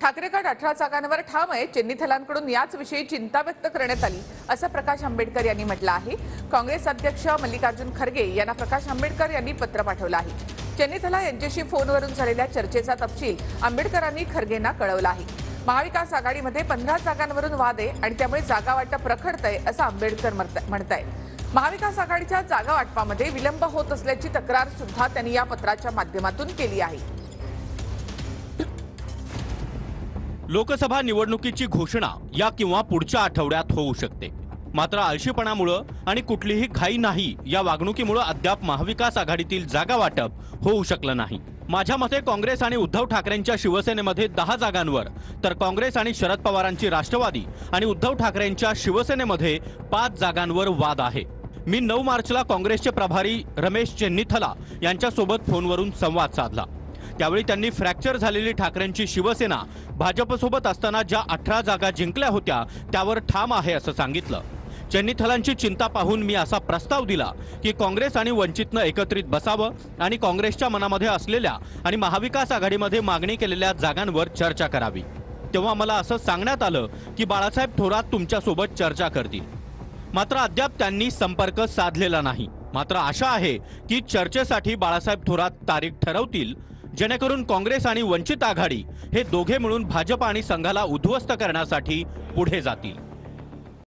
ठाकरे गट 18 जागांवर ठाम आहे। चेन्नीथलांकडून याच विषयी चिंता व्यक्त करण्यात आली, असं प्रकाश आंबेडकर यांनी म्हटलं आहे। काँग्रेस अध्यक्ष मल्लिकार्जुन खरगे यांना प्रकाश आंबेडकर यांनी पत्र पाठवलं आहे। चेन्नीथला यांच्याशी फोनवरून झालेल्या चर्चेचा तपशील आंबेडकरांनी खरगेंना कळवला आहे। महाविकास आघाडीमध्ये 15 जागांवरून वाद आहे आणि त्यामुळे जागा वाटप रखडतंय, असं आंबेडकर म्हणतायत। महाविकास आघाडीच्या जागा वाटपामध्ये विलंब होत असल्याची तक्रार सुद्धा त्यांनी या पत्राच्या माध्यमातून केली आहे। लोकसभा निवडणुकीची घोषणा या किंवा पुढच्या आठवड्यात होऊ शकते, मात्र आळशीपणामुळे आणि कुठलीही घाई नाही या वागणुकीमुळे अद्याप महाविकास आघाडीतील जागा वाटप होऊ शकलं नाही। माझ्या मते काँग्रेस आणि उद्धव ठाकरेंच्या शिवसेनेमध्ये 10 जागांवर, तर काँग्रेस आणि शरद पवारांची राष्ट्रवादी आणि उद्धव ठाकरेंच्या शिवसेनेमध्ये 5 जागांवर वाद आहे। मी 9 मार्चला काँग्रेसचे प्रभारी रमेश चेन्नीथला यांच्यासोबत फोनवरून संवाद साधला। त्यावेळी त्यांनी फ्रॅक्चर झालेली ठाकरेंची शिवसेना भाजपसोबत असताना ज्या 18 जागा जिंकल्या होत्या त्यावर ठाम आहे असं सांगितलं। चेन्नीथलांची चिंता पाहून मी असा प्रस्ताव दिला की काँग्रेस आणि वंचितनं एकत्रित बसावं आणि काँग्रेसच्या मनामध्ये असलेल्या आणि महाविकास आघाडीमध्ये मागणी केलेल्या जागांवर चर्चा करावी। तेव्हा मला असं सांगण्यात आलं की बाळासाहेब थोरात तुमच्यासोबत चर्चा करतील, मात्र अद्याप त्यांनी संपर्क साधलेला नाही। मात्र आशा आहे की चर्चेसाठी बाळासाहेब थोरात तारीख ठरवतील, जेणेकरून काँग्रेस आणि वंचित आघाडी हे दोघे मिळून भाजप आणि संघाला उद्ध्वस्त करण्यासाठी पुढे जातील।